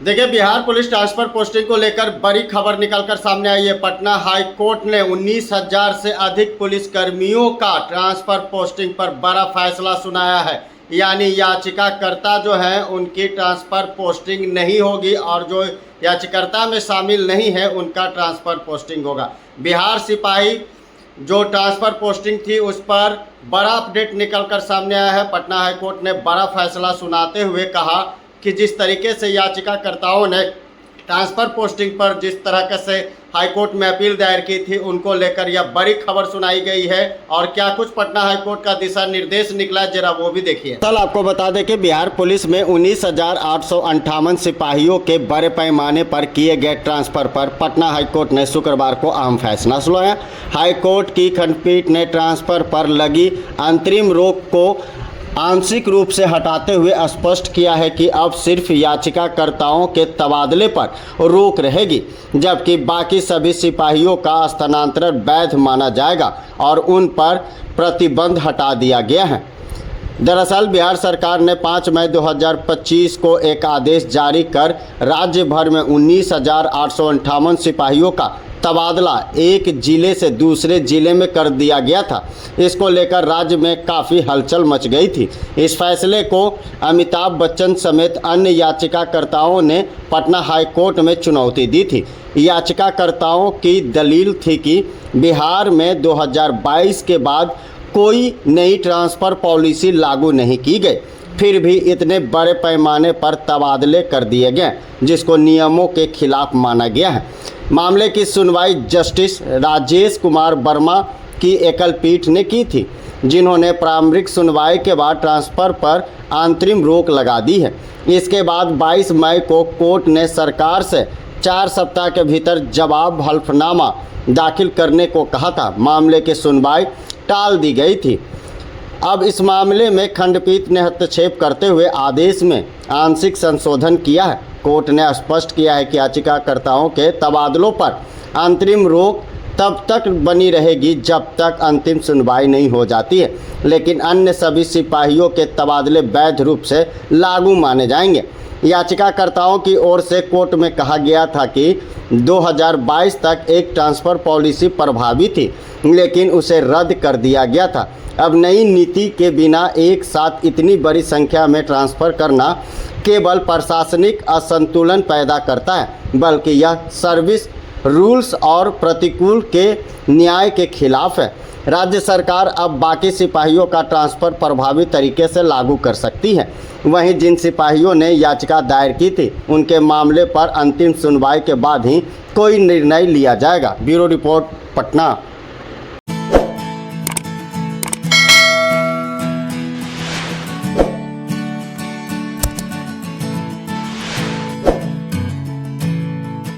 देखिए, Bihar police transfer posting को लेकर बड़ी खबर निकलकर सामने आई है। पटना हाई कोर्ट ने 19,000 से अधिक पुलिसकर्मियों का ट्रांसफर पोस्टिंग पर बड़ा फैसला सुनाया है। यानी याचिकाकर्ता जो हैं उनकी ट्रांसफर पोस्टिंग नहीं होगी और जो याचिकाकर्ता में शामिल नहीं है उनका ट्रांसफर पोस्टिंग होगा। बिहार सिपाही जो ट्रांसफ़र पोस्टिंग थी उस पर बड़ा अपडेट निकलकर सामने आया है। पटना हाई कोर्ट ने बड़ा फैसला सुनाते हुए कहा कि जिस तरीके से याचिकाकर्ताओं ने ट्रांसफ़र पोस्टिंग पर जिस तरह से हाई कोर्ट में अपील दायर की थी उनको लेकर यह बड़ी खबर सुनाई गई है। और क्या कुछ पटना हाई कोर्ट का दिशा निर्देश निकला, जरा वो भी देखिए। कल आपको बता दें कि बिहार पुलिस में 19,858 सिपाहियों के बड़े पैमाने पर किए गए ट्रांसफ़र पर पटना हाई कोर्ट ने शुक्रवार को अहम फैसला सुनाया। हाई कोर्ट की खंडपीठ ने ट्रांसफ़र पर लगी अंतरिम रोक को आंशिक रूप से हटाते हुए स्पष्ट किया है कि अब सिर्फ याचिकाकर्ताओं के तबादले पर रोक रहेगी, जबकि बाकी सभी सिपाहियों का स्थानांतरण वैध माना जाएगा और उन पर प्रतिबंध हटा दिया गया है। दरअसल बिहार सरकार ने 5 मई 2025 को एक आदेश जारी कर राज्य भर में 19,858 सिपाहियों का तबादला एक जिले से दूसरे जिले में कर दिया गया था। इसको लेकर राज्य में काफ़ी हलचल मच गई थी। इस फैसले को अमिताभ बच्चन समेत अन्य याचिकाकर्ताओं ने पटना हाई कोर्ट में चुनौती दी थी। याचिकाकर्ताओं की दलील थी कि बिहार में 2022 के बाद कोई नई ट्रांसफ़र पॉलिसी लागू नहीं की गई, फिर भी इतने बड़े पैमाने पर तबादले कर दिए गए, जिसको नियमों के खिलाफ माना गया है। मामले की सुनवाई जस्टिस राजेश कुमार वर्मा की एकल पीठ ने की थी, जिन्होंने प्रारंभिक सुनवाई के बाद ट्रांसफ़र पर अंतरिम रोक लगा दी है। इसके बाद 22 मई को कोर्ट ने सरकार से 4 सप्ताह के भीतर जवाब हल्फनामा दाखिल करने को कहा था। मामले की सुनवाई टाल दी गई थी। अब इस मामले में खंडपीठ ने हस्तक्षेप करते हुए आदेश में आंशिक संशोधन किया है। कोर्ट ने स्पष्ट किया है कि याचिकाकर्ताओं के तबादलों पर अंतरिम रोक तब तक बनी रहेगी जब तक अंतिम सुनवाई नहीं हो जाती है, लेकिन अन्य सभी सिपाहियों के तबादले वैध रूप से लागू माने जाएंगे। याचिकाकर्ताओं की ओर से कोर्ट में कहा गया था कि 2022 तक एक ट्रांसफ़र पॉलिसी प्रभावी थी, लेकिन उसे रद्द कर दिया गया था। अब नई नीति के बिना एक साथ इतनी बड़ी संख्या में ट्रांसफ़र करना केवल प्रशासनिक असंतुलन पैदा करता है, बल्कि यह सर्विस रूल्स और प्रतिकूल के न्याय के खिलाफ है। राज्य सरकार अब बाकी सिपाहियों का ट्रांसफ़र प्रभावी तरीके से लागू कर सकती है। वहीं जिन सिपाहियों ने याचिका दायर की थी उनके मामले पर अंतिम सुनवाई के बाद ही कोई निर्णय लिया जाएगा। Bureau report, Patna.